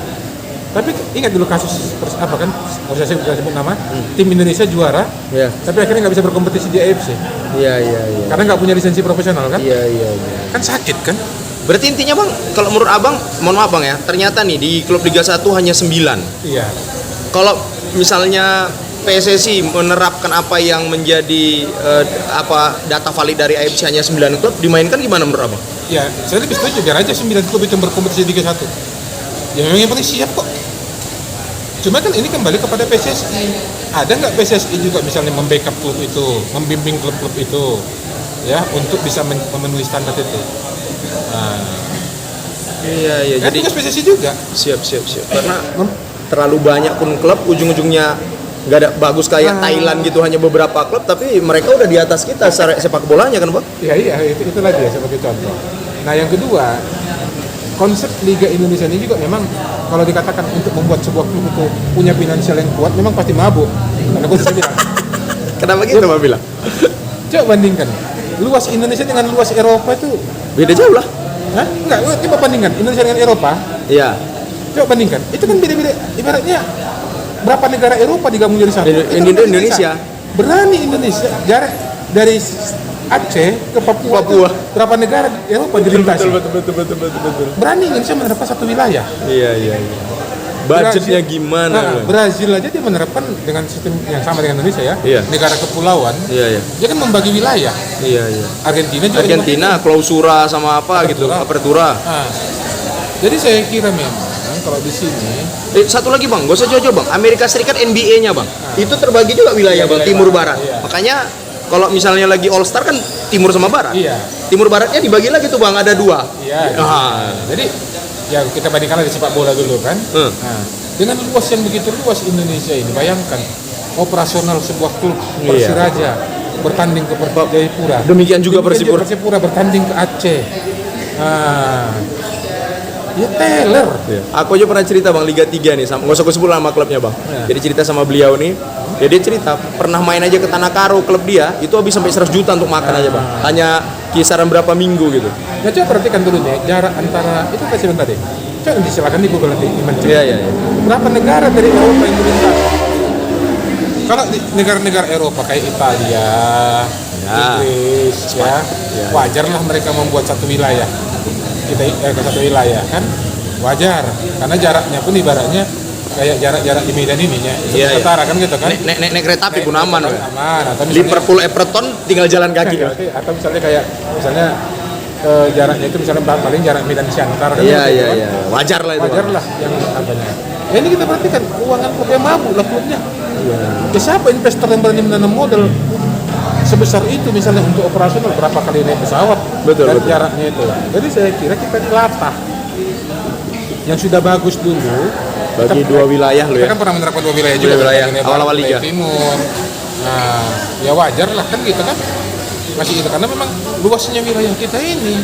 Tapi ingat dulu kasus apa kan? Nggak usah sebut nama. Tim Indonesia juara, Iya. tapi akhirnya nggak bisa berkompetisi di AFC Iya, iya, iya. karena nggak punya lisensi profesional kan? Iya, iya, iya. Kan sakit kan? Berarti intinya Bang, kalau menurut Abang, mohon maaf Bang ya, ternyata nih di klub Liga 1 hanya 9. Iya. Kalau misalnya PSSI menerapkan apa yang menjadi data valid dari AFC hanya 9 klub, dimainkan gimana menurut Abang? Ya, saya lebih setuju biar aja 9 klub itu berkompetisi di Liga 1. Ya memang yang penting siap kok. Cuma kan ini kembali kepada PSSI. Ada nggak PSSI juga misalnya membackup klub itu, membimbing klub-klub itu, ya untuk bisa memenuhi standar itu. Nah, Iya, iya. kan Jadi tugas PSSI juga. siap. Karena terlalu banyak pun klub, ujung-ujungnya nggak ada bagus kayak Thailand gitu, hanya beberapa klub, tapi mereka udah di atas kita secara sepak bolanya kan Bang? Iya, itu lagi ya sebagai contoh. Nah yang kedua, konsep Liga Indonesia ini juga memang kalau dikatakan untuk membuat sebuah klub itu punya finansial yang kuat, memang pasti mabuk. Karena gue bisa bilang, Kenapa gitu Bang bilang? coba bandingkan luas Indonesia dengan luas Eropa itu, Beda jauh lah. hah? Enggak, coba bandingkan Indonesia dengan Eropa, Iya. coba bandingkan, itu kan beda-beda. Ibaratnya berapa negara Eropa digabung jadi satu? Itu kan Indonesia. berani Indonesia jarak dari Aceh ke Papua. Berapa negara Eropa dilintasi? Betul. Berani Indonesia menerapkan satu wilayah. Iya. Budgetnya gimana? Brazil aja dia menerapkan dengan sistem yang sama dengan Indonesia ya. Iya. Negara kepulauan. Iya. Dia kan membagi wilayah. Iya. Argentina juga Argentina, klausura sama apa gitu, apertura. Nah, jadi saya kira memang kalau di sini Satu lagi Bang, gak usah jauh-jauh Bang. Amerika Serikat NBA-nya Bang. Itu terbagi juga wilayah Bang, wilayah timur barat, barat. iya. Makanya kalau misalnya lagi All Star kan timur sama barat. iya. Timur baratnya dibagi lagi tuh Bang, ada 2. Iya. Ah. Jadi ya kita bandingkan di sepak bola dulu kan. Nah, dengan luas yang begitu luas Indonesia ini, bayangkan operasional sebuah klub Persiraja bertanding ke Jayapura. Demikian juga Persipura. Persipura bertanding ke Aceh. Nah, ya teler. Aku aja pernah cerita Bang Liga 3 nih, nggak usah gue sebut nama klubnya Bang. Jadi cerita sama beliau nih, ya dia cerita pernah main aja ke Tanah Karo, klub dia itu habis sampai 100 juta untuk makan aja Bang. Hanya kisaran berapa minggu gitu. Nah, coba perhatikan dulu nih jarak antara itu kasih tadi. Coba disilakan di Google nanti mencari. Iya. Berapa negara dari Eropa yang dilintas? Kalau di negara-negara Eropa kayak Italia, Inggris, ya, wajarlah mereka membuat satu wilayah. Kita ke satu wilayah kan wajar, karena jaraknya pun ibaratnya kayak jarak-jarak di Medan ini ya. Setara kan gitu kan. Nek kereta api pun aman. Aman. Atau misalnya, Liverpool Everton tinggal jalan kaki. atau misalnya kayak jaraknya itu misalnya paling jarak Medan Siantar kan. Iya. Wajar lah itu. Wajar lah yang apanya. Ya ini kita perhatikan keuangan klubnya mabuk lah klubnya. Ya siapa investor yang berani menanam modal sebesar itu misalnya untuk operasional berapa kali naik pesawat dan jaraknya itu. Jadi saya kira kita latah yang sudah bagus dulu Bagi 2 wilayah lo ya. kita kan pernah menerapkan 2 wilayah juga Wilayah wilayah awal-awal barat, liga. wilayah timur. Nah ya wajar lah kan gitu kan masih itu karena memang luasnya wilayah kita ini.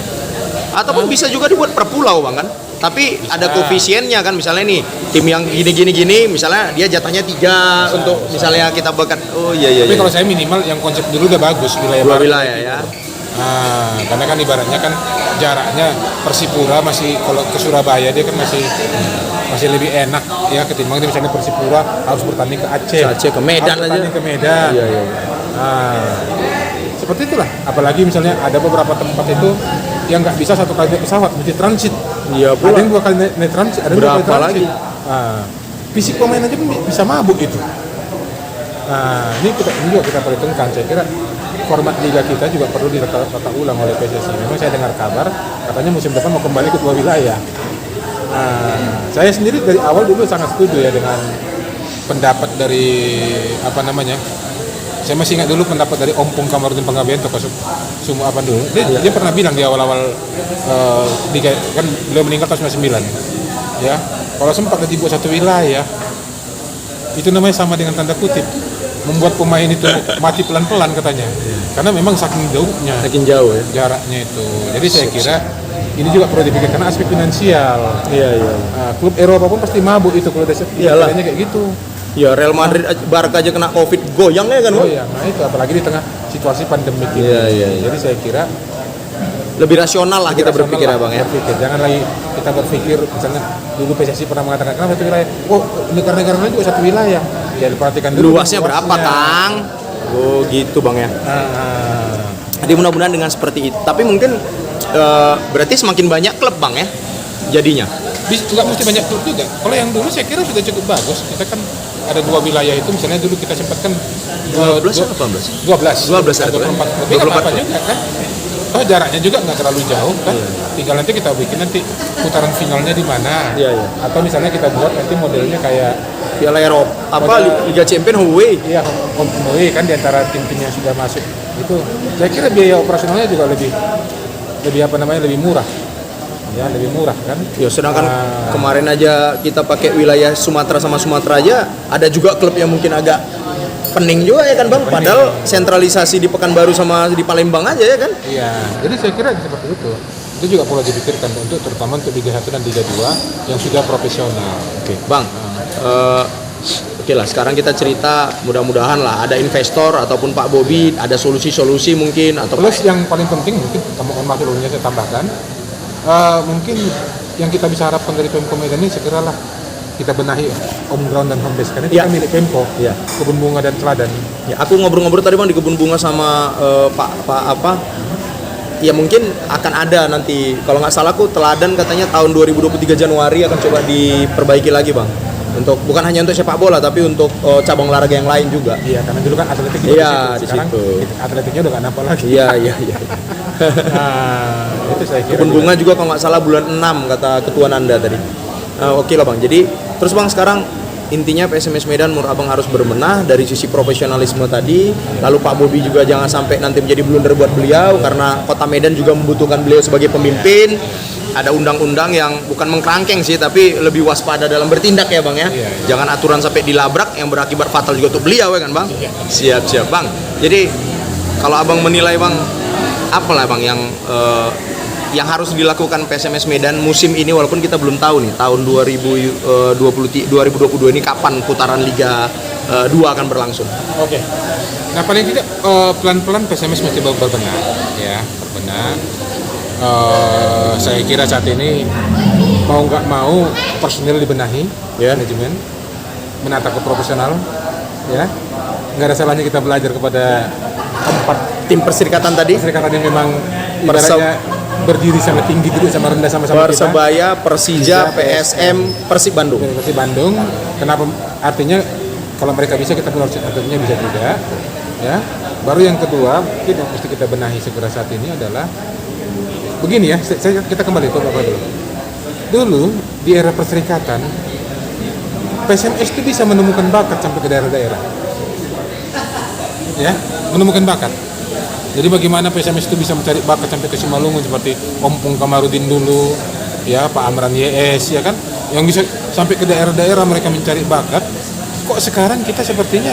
Ataupun bisa juga dibuat per pulau Bang kan. Tapi ada koefisiennya kan, misalnya nih tim yang gini misalnya dia jatahnya 3 untuk misalnya kita bakat. Oh iya. Tapi kalau saya minimal yang konsep dulu udah bagus wilayah 2 barat. wilayah ya. Nah, karena kan ibaratnya kan jaraknya Persipura masih kalau ke Surabaya dia kan masih lebih enak ya ketimbang dia misalnya Persipura harus bertanding ke Aceh. Ke Medan harus aja. bertanding ke Medan. Iya. Nah, seperti itulah. Apalagi misalnya ada beberapa tempat itu yang nggak bisa satu kali naik pesawat, mesti transit. Iya Ada yang 2 kali naik transit, ada yang 2 kali Berapa transit. lagi? Nah, fisik pemain aja bisa mabuk itu. Nah, ini juga kita perhitungkan. Saya kira format liga kita juga perlu ditata ulang oleh PSSI. Memang saya dengar kabar katanya musim depan mau kembali ke 2 wilayah. Nah, saya sendiri dari awal dulu sangat setuju ya dengan pendapat dari saya masih ingat dulu pendapat dari Ompong Kamarudin Panggabean tokoh Sumu apa dulu. Dia pernah bilang di awal-awal liga kan beliau meninggal tahun 99. Ya, kalau sempat dibuat satu wilayah itu namanya sama dengan tanda kutip membuat pemain itu mati pelan-pelan katanya. Karena memang saking jauhnya Makin jauh ya. jaraknya itu. Jadi saya kira ini juga perlu dipikirkan karena aspek finansial. Iya, iya. Nah, klub Eropa pun pasti mabuk itu kalau Iyalah. kayak gitu. Ya Real Madrid, Barca aja kena Covid goyang ya kan, Oh Bang? iya, nah itu apalagi di tengah situasi pandemi ini. Iya, iya, iya. Jadi saya kira Lebih rasional lah kita berpikir ya, Bang ya. Berpikir. Jangan lagi kita berpikir misalnya dulu PSSI pernah mengatakan kenapa satu wilayah. Oh, negara-negara lain juga satu wilayah. Ya diperhatikan dulu Luasnya berapa, Kang? Oh, gitu, Bang ya. Jadi mudah-mudahan dengan seperti itu. Tapi mungkin berarti semakin banyak klub, Bang ya. Jadinya. Nggak mesti banyak klub juga. Kalau yang dulu saya kira sudah cukup bagus. Kita kan ada 2 wilayah itu, misalnya dulu kita sempatkan 12 atau 18? 12 ada tuh, 24 ya? tapi 24 juga kan. Oh, jaraknya juga nggak terlalu jauh kan. Tinggal nanti kita bikin nanti putaran finalnya di mana. Iya, iya. Atau misalnya kita buat nanti modelnya kayak Piala Eropa, Liga Champions away. iya kompromi kan di antara tim-tim yang sudah masuk. Itu saya kira biaya operasionalnya juga lebih apa namanya lebih murah. Ya, lebih murah kan. Ya, sedangkan kemarin aja kita pakai wilayah Sumatera sama Sumatera aja, ada juga klub yang mungkin agak pening juga ya kan, Bang. Padahal sentralisasi di Pekanbaru sama di Palembang aja ya kan. Iya, jadi saya kira seperti itu. Itu juga perlu dipikirkan untuk terutama untuk Liga 1 dan Liga 2 yang sudah profesional. Oke, Bang. Oke lah, sekarang kita cerita mudah-mudahan lah ada investor ataupun Pak Bobi ada solusi-solusi mungkin atau Plus yang paling penting mungkin mohon maaf dulunya saya tambahkan mungkin yang kita bisa harapkan dari Pemko Medan ini segeralah kita benahi home ground dan home base karena itu Ya. kan milik Pemko, Ya. Kebun Bunga dan Teladan. ya, aku ngobrol-ngobrol tadi, Bang, di kebun bunga sama Pak apa? Ya mungkin akan ada nanti, kalau nggak salah aku Teladan katanya tahun 2023 Januari akan coba diperbaiki lagi, Bang. Untuk bukan hanya untuk sepak bola tapi untuk cabang olahraga yang lain juga. Iya, karena dulu kan atletik juga Iya, di Sekarang situ. atletiknya udah nggak nampak lagi. Iya, iya, iya. Nah, itu saya kira. Kebun bunga juga kalau nggak salah bulan 6 kata ketua Nanda tadi. Oke lah, Bang. Jadi terus, Bang, sekarang intinya PSMS Medan menurut Abang harus berbenah dari sisi profesionalisme tadi. Lalu Pak Bobi juga jangan sampai nanti menjadi blunder buat beliau karena Kota Medan juga membutuhkan beliau sebagai pemimpin. Ada undang-undang yang bukan mengkerangkeng sih tapi lebih waspada dalam bertindak ya, Bang ya. Iya. Jangan aturan sampai dilabrak yang berakibat fatal juga untuk beliau ya kan, Bang. Siap, Bang. Jadi kalau Abang menilai, Bang, apalah, Bang, yang harus dilakukan PSMS Medan musim ini walaupun kita belum tahu nih tahun 2022 ini kapan putaran Liga 2 akan berlangsung. Oke. Nah, paling tidak pelan-pelan PSMS mesti berbenah ya, berbenah. Saya kira saat ini mau nggak mau personil dibenahi, Ya. manajemen menata ke profesional, ya. Nggak ada salahnya kita belajar kepada empat Tim perserikatan tadi perserikatan yang memang Persib- ibaratnya berdiri sama tinggi dulu sama rendah sama-sama kita. Persebaya, Persija, PSM, Persib Bandung. Persib Bandung. Kenapa? Artinya kalau mereka bisa kita pun harus artinya bisa juga, ya. Baru yang kedua mungkin yang mesti kita benahi segera saat ini adalah begini ya. Kita kembali ke Bapak dulu. Dulu di era perserikatan PSMS itu bisa menemukan bakat sampai ke daerah-daerah, ya, menemukan bakat. Jadi bagaimana PSMS itu bisa mencari bakat sampai ke Simalungun seperti Ompong Kamarudin dulu, ya, Pak Amran YS, ya kan, yang bisa sampai ke daerah-daerah mereka mencari bakat. Kok sekarang kita sepertinya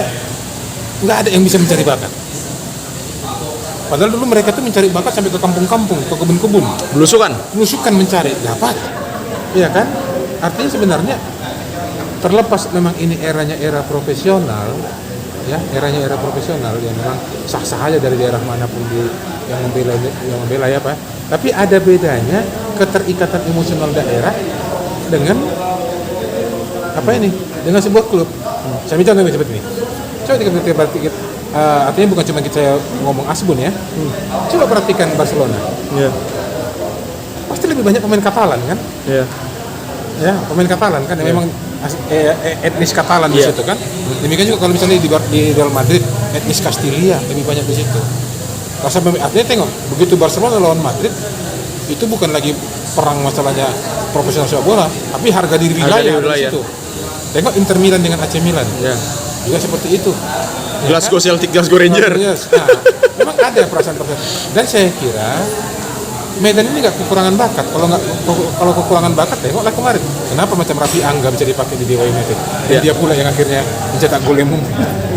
nggak ada yang bisa mencari bakat. Padahal dulu mereka tuh mencari bakat sampai ke kampung-kampung, ke kebun-kebun, Belusukan. belusukan mencari dapat, ya kan? Artinya sebenarnya terlepas memang ini era profesional, ya, era profesional yang memang sah-sah aja dari daerah manapun yang membela ya Pak. Tapi ada bedanya keterikatan emosional daerah dengan apa ini? Dengan sebuah klub. Saya minta contoh seperti ini. Coba kita perhatikan, artinya bukan cuma kita ngomong Asbun ya. Coba perhatikan Barcelona. Iya. Pasti lebih banyak pemain Katalan kan? Iya. Ya, pemain Katalan kan yang memang etnis Katalan di Iya. situ kan. Demikian juga kalau misalnya di Real Madrid etnis Castilla lebih banyak di situ. Artinya tengok, begitu Barcelona lawan Madrid itu bukan lagi perang masalahnya profesional sepak bola, tapi harga diri wilayah di situ. Tengok Inter Milan dengan AC Milan. Ya. Juga seperti itu. Glasgow Celtic, Glasgow Ranger. Nah, memang ada perasaan-perasaan. Dan saya kira Medan ini nggak kekurangan bakat. Kalau kekurangan bakat, tengoklah kemarin. Kenapa macam Raffi Angga bisa dipakai di Dewa United? Dan dia pula yang akhirnya mencetak gol yang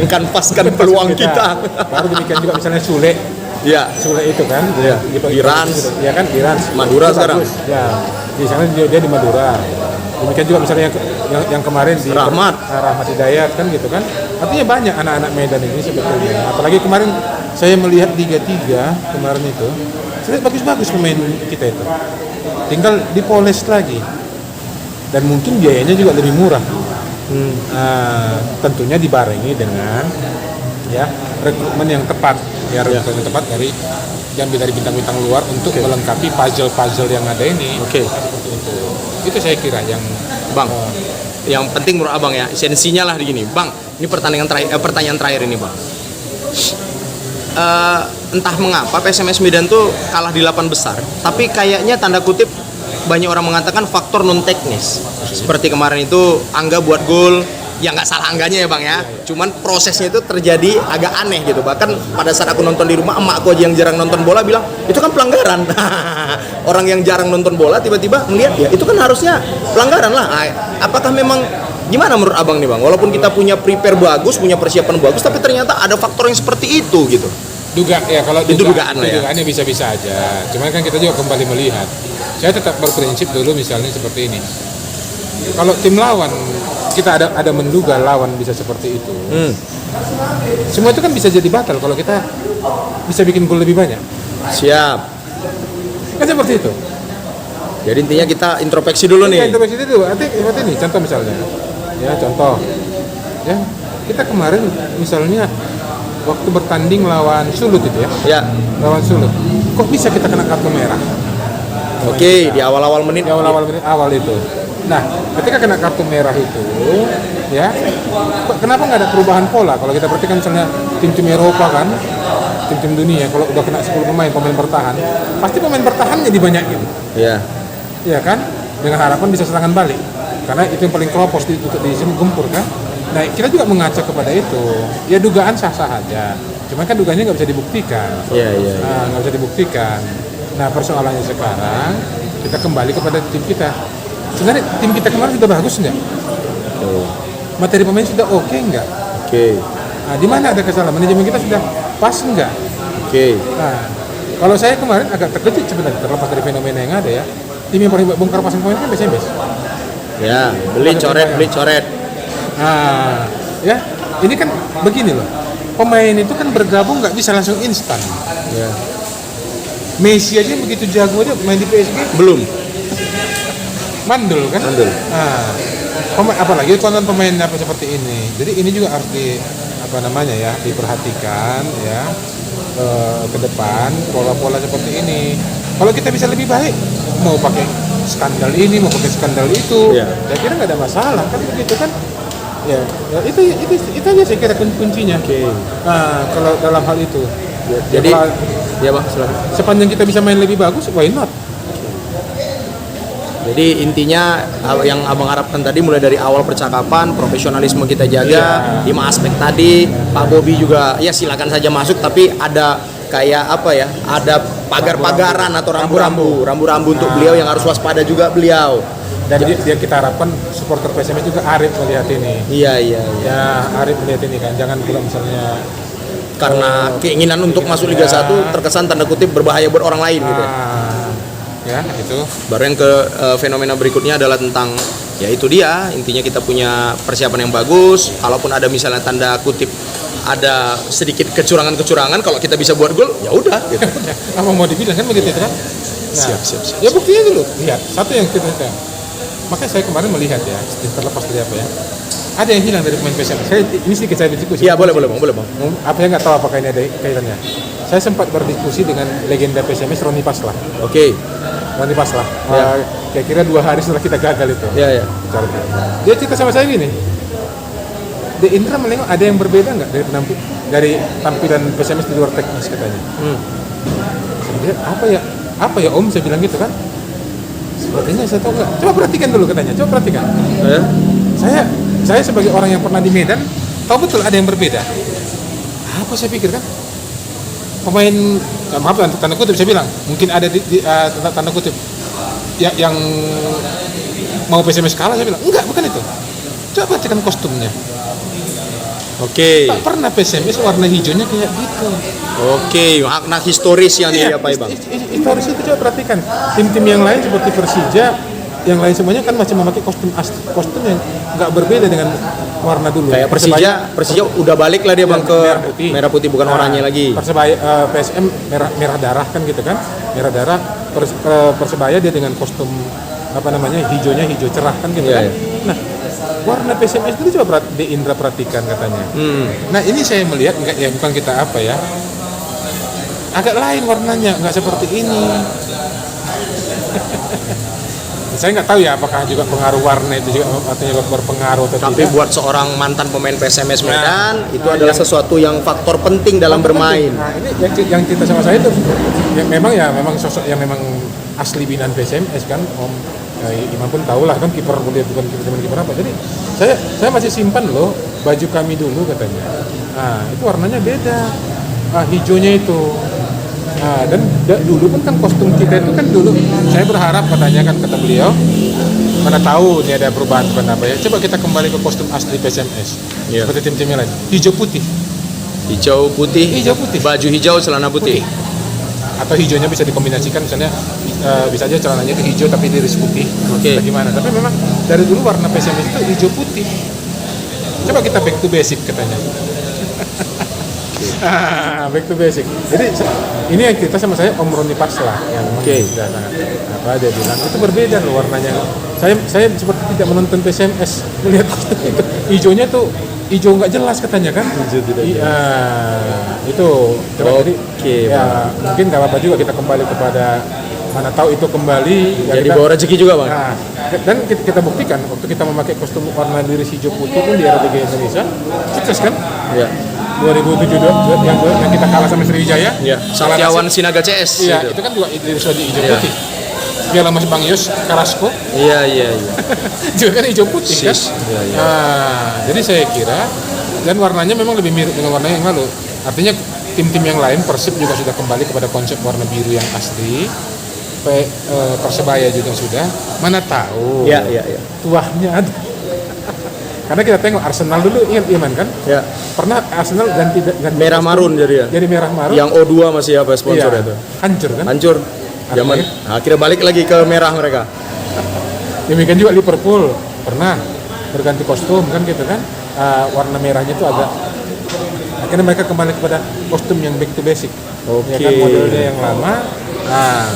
Mengkanvaskan peluang kita. Baru demikian juga misalnya Sule. Ya. Sule itu kan, Di Rans. ya kan, di Rans. Madura Itu sekarang. bagus. Ya, di sana dia di Madura. Demikian juga misalnya yang kemarin di Rahmat Hidayat kan gitu kan. Artinya banyak anak-anak Medan ini sebetulnya. Apalagi kemarin saya melihat Liga 3 kemarin itu, saya lihat bagus-bagus pemain kita itu. Tinggal dipoles lagi. Dan mungkin biayanya juga lebih murah. Tentunya dibarengi dengan rekrutmen yang tepat. Rekrutmen yang tepat diambil dari bintang-bintang luar untuk melengkapi puzzle-puzzle yang ada ini. Itu saya kira yang Bang, yang penting menurut abang ya, esensinya lah begini, Bang. Ini pertanyaan terakhir ini, Bang. Entah mengapa PSMS Medan tuh kalah di 8 besar, tapi kayaknya tanda kutip banyak orang mengatakan faktor non teknis. Seperti kemarin itu Angga buat gol, ya nggak salah Angganya ya Bang ya. Cuman prosesnya itu terjadi agak aneh gitu. Bahkan pada saat aku nonton di rumah, emakku aja yang jarang nonton bola bilang itu kan pelanggaran. Orang yang jarang nonton bola tiba-tiba melihat ya itu kan harusnya pelanggaran lah. Apakah memang gimana menurut abang nih Bang? Walaupun kita punya prepare bagus, punya persiapan bagus, tapi ternyata ada faktor yang seperti itu gitu. Kalau itu dugaan lah ya. Dugaannya bisa-bisa aja. Cuman kan kita juga kembali melihat. Saya tetap berprinsip dulu misalnya seperti ini. Kalau tim lawan kita ada menduga lawan bisa seperti itu. Semua itu kan bisa jadi batal kalau kita bisa bikin gol lebih banyak. Siap. Kan seperti itu. Jadi intinya kita introspeksi dulu nih. Introspeksi itu. Seperti ini contoh misalnya. Ya contoh. Ya kita kemarin misalnya waktu bertanding lawan Sulut itu ya. Ya. Lawan Sulut. Kok bisa kita kena kartu merah? Oke, di awal-awal menit. Di awal-awal menit awal itu. Nah, ketika kena kartu merah itu, ya, kenapa nggak ada perubahan pola? Kalau kita perhatikan misalnya tim-tim Eropa kan, tim-tim dunia, kalau udah kena 10 pemain bertahan, pasti pemain bertahannya dibanyakin. Iya. Iya kan? Dengan harapan bisa serangan balik. Karena itu yang paling keropos untuk diisi gempur kan. Nah, kita juga mengaca kepada itu. Ya dugaan sah-sah aja. Cuman kan dugaannya nggak bisa dibuktikan. Iya. Nah, nggak bisa dibuktikan. Nah, persoalannya sekarang kita kembali kepada tim kita. Sebenarnya tim kita kemarin sudah bagus nggak? Materi pemain sudah oke nggak? Oke. Nah, di mana ada kesalahan? Manajemen kita sudah pas nggak? Oke. Nah, kalau saya kemarin agak terkejut sebenarnya terlepas dari fenomena yang ada ya. Tim yang paling bongkar pasang pemain kan PSMS. Ya, beli coret. Nah, ya ini kan begini loh. Pemain itu kan bergabung nggak bisa langsung instan. Ya. Messi aja begitu jago aja main di PSG Belum. mandul kan? Mandul. Nah, apalagi konten pemain apa seperti ini. Jadi ini juga harus diperhatikan ya ke depan pola-pola seperti ini. Kalau kita bisa lebih baik, mau pakai skandal ini, mau pakai skandal itu, saya kira nggak ada masalah kan begitu kan? Ya itu aja saya kira kuncinya. Nah, kalau dalam hal itu. Jadi, ya Bang, silakan. Sepanjang kita bisa main lebih bagus, why not? Jadi intinya yang abang harapkan tadi mulai dari awal percakapan, profesionalisme kita jaga, 5 aspek tadi. Pak Bobi juga ya silakan saja masuk, tapi ada kayak apa ya? Ada pagar-pagaran atau rambu-rambu untuk beliau yang harus waspada juga beliau. Dan dia kita harapkan supporter PSMS juga arif melihat ini. Iya. Ya arif melihat ini kan, jangan pula misalnya karena keinginan untuk masuk Liga 1 terkesan tanda kutip berbahaya buat orang lain gitu. Ya, itu. Baru yang ke fenomena berikutnya adalah tentang ya itu dia, intinya kita punya persiapan yang bagus. Kalaupun ada misalnya tanda kutip ada sedikit kecurangan, kalau kita bisa buat gol, ya udah gitu. Apa mau dibilang kan begitu kan? Nah, Siap. Ya buktinya dulu. Lihat, satu yang kita makanya saya kemarin melihat ya, terlepas dari apa ya. Ada yang hilang dari pemain PSMS. Ini sedikit saya diskusi. Iya, boleh Bang. Apa yang nggak tahu apakah ini ada kaitannya. Saya sempat berdiskusi dengan legenda PSMS Roni Paslah. Oke. Roni Paslah. Kira-kira 2 hari setelah kita gagal itu. Iya. Dia cerita sama saya gini. Di Indra menengok ada yang berbeda nggak dari tampilan PSMS di luar teknis katanya. Saya apa ya Om, saya bilang gitu kan. Sepertinya saya tahu nggak. Coba perhatikan dulu katanya. Saya sebagai orang yang pernah di Medan tahu betul ada yang berbeda. Apa saya pikir kan? pemain maaf tanda kutip saya bilang mungkin ada tanda kutip ya, yang mau PSMS kalah, saya bilang enggak, bukan itu. Coba perhatikan kostumnya. Oke. Tak pernah PSMS warna hijaunya kayak gitu. Oke, makna historis yang Iya, diapai bang. historis itu coba perhatikan. Tim-tim yang lain seperti Persija, yang lain semuanya kan masih memakai kostum yang nggak berbeda dengan warna dulu. Kayak Persija udah balik lah dia bang ke merah putih bukan oranye lagi. Persebaya PSM merah darah kan gitu kan, merah darah. Persebaya dia dengan kostum hijaunya hijau cerah kan gitu kan. Iya. Nah, warna PSMS itu coba Indra perhatikan katanya. Nah ini saya melihat enggak ya, bukan kita apa ya, agak lain warnanya, nggak seperti ini. Saya nggak tahu ya apakah juga pengaruh warna itu juga artinya berpengaruh atau Tapi tidak. buat seorang mantan pemain PSMS Medan itu adalah sesuatu yang faktor penting dalam bermain. Nah ini yang cerita sama saya itu memang sosok yang memang asli binaan PSMS kan, Om Imam pun tahu lah kan, kiper boleh bukan kiper apa. Jadi saya masih simpan loh baju kami dulu katanya. Nah itu warnanya beda, hijaunya itu. Nah, dan dulu pun kan kostum kita itu kan dulu saya berharap katanya kan kata beliau, mana tahu ini ada perubahan apa ya. Coba kita kembali ke kostum asli PSMS. Iya. Seperti tim-tim yang lain, hijau putih. Hijau putih, baju hijau, celana putih. Atau hijaunya bisa dikombinasikan, misalnya bisa aja celananya itu hijau tapi iris putih. Oke. Bagaimana? Tapi memang dari dulu warna PSMS itu hijau putih. Coba kita back to basic katanya. Back to basic. Jadi ini yang cerita sama saya Om Roni Parslah yang sudah sangat dia bilang itu berbeda loh warnanya. Saya seperti tidak menonton PSMS melihat kostum itu. Hijaunya tuh hijau nggak jelas katanya kan. Hijau tidak jelas. Itu coba jadi ya, mungkin nggak apa-apa juga kita kembali kepada mana tahu itu kembali jadi bawa rezeki juga bang. Nah, dan kita buktikan waktu kita memakai kostum warna iris hijau putih pun di era Liga Indonesia sukses kan? Iya. 2007 yang kita kalah sama Sriwijaya. Iya. Satyawan Sinaga CS. Iya, itu kan juga iris hijau putih. Piala Mas Bang Yos Carrasco. Iya. Juga kan hijau putih kan? Iya. Nah, jadi saya kira dan warnanya memang lebih mirip dengan warna yang lalu. Artinya tim-tim yang lain Persib juga sudah kembali kepada konsep warna biru yang asli. Persebaya juga sudah. Mana tahu. Iya. Tuahnya ada. Karena kita tengok Arsenal dulu, ingat Iman kan? Ya. Pernah Arsenal ganti merah marun jadi ya. Jadi merah marun. Yang O2 masih apa sponsor itu? Hancur kan? Hancur. Zaman akhirnya balik lagi ke merah mereka. Demikian juga Liverpool pernah berganti kostum kan gitu kan? Warna merahnya itu agak. Akhirnya mereka kembali kepada kostum yang back to basic. Oke. Ya kan modelnya yang lama. Nah,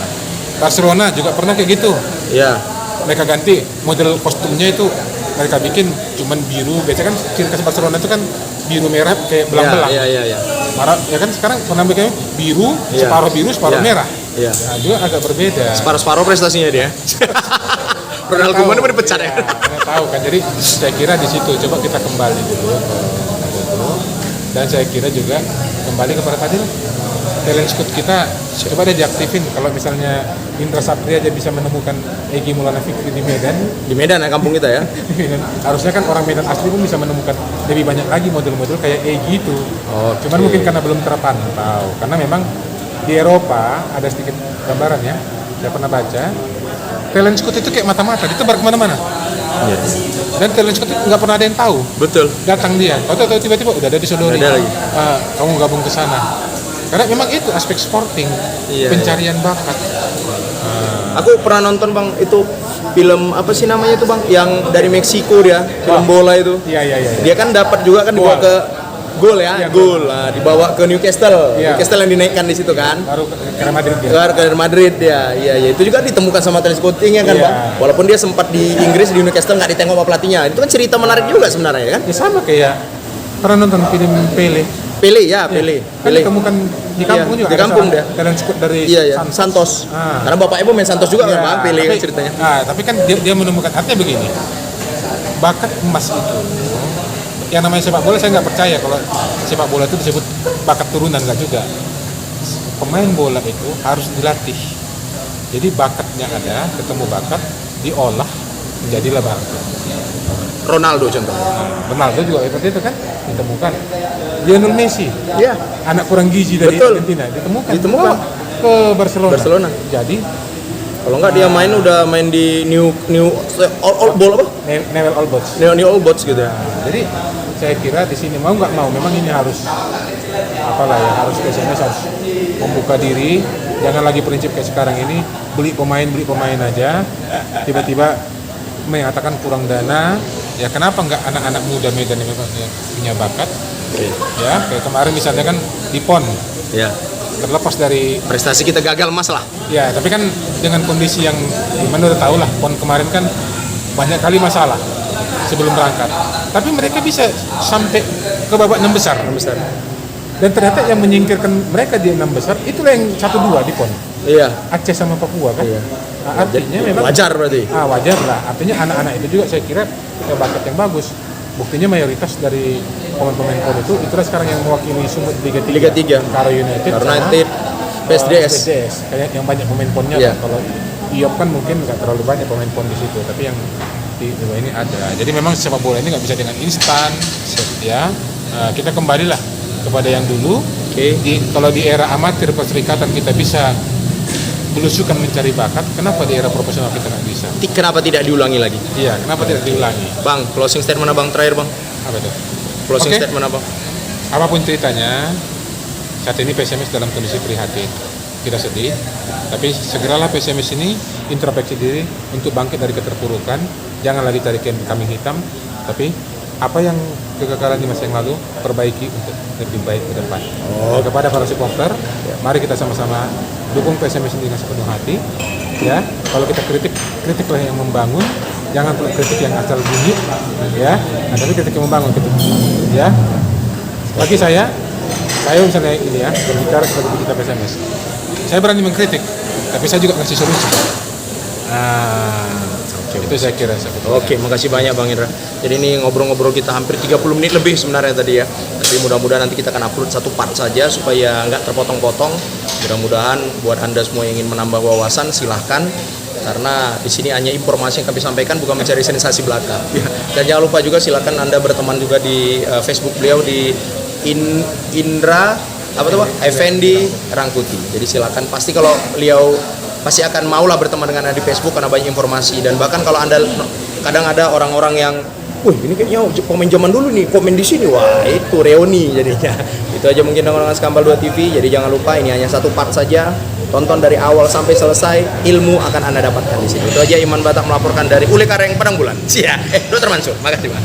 Barcelona juga pernah kayak gitu. Iya. Mereka ganti model kostumnya itu. Mereka bikin cuman biru, biasanya kan ciri khas Barcelona itu kan biru merah kayak belang-belang. Iya. Marah, ya kan sekarang penampilannya biru, separuh biru, separuh merah. Iya. Nah, juga agak berbeda. Separuh prestasinya dia. Ronald Koeman itu dipecat ya. Kita tahu kan, jadi saya kira di situ coba kita kembali dulu ke itu. Dan saya kira juga kembali kepada tadi talent scout kita coba deh diaktifin. Kalau misalnya Indra Sapri aja bisa menemukan Egy Maulana Fikri di Medan. Di Medan ya kampung kita ya. Harusnya kan orang Medan asli pun bisa menemukan lebih banyak lagi model-model kayak Egy itu. Cuman mungkin karena belum terpantau. Karena memang di Eropa ada sedikit gambaran ya. Saya pernah baca. Talent scout itu kayak mata-mata, ditebar kemana-mana. Yes. Dan talent scout itu nggak pernah ada yang tahu. Betul. Datang dia. Tahu tiba-tiba udah ada di Sodori. Ada lagi. Kamu gabung ke sana. Karena memang itu aspek sporting, pencarian bakat. Aku pernah nonton bang itu film apa sih namanya itu bang? Yang dari Meksiko dia, film bola itu. Iya. Dia kan dapat juga kan dibawa ke gol ya, gol. Nah, dibawa ke Newcastle. Newcastle yang dinaikkan di situ kan. Baru ke Real Madrid ya. Ke Real Madrid ya. Iya. Itu juga ditemukan sama talent scoutingnya kan bang. Walaupun dia sempat di Inggris di Newcastle nggak ditengok sama pelatihnya. Itu kan cerita menarik juga sebenarnya kan. Ya sama kayak pernah nonton film Pele. Pele. Kan ditemukan di kampung juga. Di kampung dia. Talent scout dari Santos. Karena bapaknya pun main Santos juga kan bang. Pele kan ceritanya. Tapi kan dia menemukan artinya begini. Bakat emas itu. Yang namanya sepak bola saya nggak percaya kalau sepak bola itu disebut bakat turunan, nggak juga. Pemain bola itu harus dilatih. Jadi bakatnya ada, ketemu bakat, diolah menjadilah bakat. Ronaldo contohnya. Ronaldo juga seperti itu kan ditemukan. Lionel Messi, Iya. anak kurang gizi dari Betul. Argentina, ditemukan Ditemukan. ke Barcelona. Jadi Kalau nggak dia udah main di New Old Bold apa? Newell Old Boys. New Old Boys gitu ya. Jadi saya kira di sini mau nggak mau memang ini harus harus PSMS harus membuka diri, jangan lagi prinsip kayak sekarang ini beli pemain aja, tiba-tiba mengatakan kurang dana. Ya kenapa nggak anak-anak muda Medan yang memang punya bakat? Ya kayak kemarin misalnya kan di PON, Ya. terlepas dari Prestasi kita gagal mas lah. ya tapi kan dengan kondisi yang gimana udah tahu lah, PON kemarin kan banyak kali masalah sebelum berangkat, tapi mereka bisa sampai ke babak 6 besar. Dan ternyata yang menyingkirkan mereka di 6 besar itulah yang 1-2 di PON, Iya. Aceh sama Papua kan. Iya. Nah, artinya memang Wajar berarti. wajar lah, artinya anak-anak itu juga saya kira punya bakat yang bagus. Buktinya mayoritas dari pemain-pemain PON itu itulah sekarang yang mewakili Sumut Liga 3. Liga 3. Karo United sama United, PSDS. Kayak yang banyak pemain PON-nya. Iya. Kalau IOP kan mungkin nggak terlalu banyak pemain PON di situ, tapi yang di dua ini ada. Jadi memang sepak bola ini nggak bisa dengan instan, ya. Kita kembalilah kepada yang dulu. Oke. Kalau di era amatir perserikatan kita bisa belusukan mencari bakat, kenapa di era profesional kita nggak bisa? Kenapa tidak diulangi lagi? Iya, kenapa tidak diulangi? Bang, closing statement abang terakhir bang. Apa itu? Closing Oke. statement abang. Apapun ceritanya, saat ini PSMS dalam kondisi prihatin, tidak sedih, tapi segeralah PSMS ini introspeksi diri untuk bangkit dari keterpurukan. Jangan lagi cari kambing hitam, tapi apa yang kegagalan di masa yang lalu perbaiki untuk lebih baik ke depan. Dan kepada para supporter, mari kita sama-sama dukung PSMS ini dengan sepenuh hati. Ya, kalau kita kritiklah yang membangun, jangan kritik yang asal bunyi, ya. Nah, tapi kritik yang membangun, ya. Bagi saya misalnya ini ya, berbicara sebagai kita PSMS, saya berani mengkritik, tapi saya juga ngasih solusi. Itu saya kira sebetulnya. Oke, makasih banyak Bang Indra. Jadi ini ngobrol-ngobrol kita hampir 30 menit lebih sebenarnya tadi ya. Tapi mudah-mudahan nanti kita akan upload satu part saja supaya nggak terpotong-potong. Mudah-mudahan buat Anda semua yang ingin menambah wawasan silahkan. Karena di sini hanya informasi yang kami sampaikan, bukan mencari sensasi belaka. Dan jangan lupa juga silakan Anda berteman juga di Facebook beliau di Indra apa tuh Pak? Effendi Rangkuti. Jadi silakan, pasti kalau beliau pasti akan maulah berteman dengan Anda di Facebook karena banyak informasi. Dan bahkan kalau Anda kadang ada orang-orang yang wih ini kayaknya pemain zaman dulu nih komen di sini, wah itu reuni jadinya. Itu aja mungkin dengan Skambal 2 TV. Jadi jangan lupa ini hanya satu part saja, tonton dari awal sampai selesai, ilmu akan Anda dapatkan di sini. Itu aja, Iman Batak melaporkan dari Ule Kareng Padang Bulan. Dr. Mansur, makasih Pak.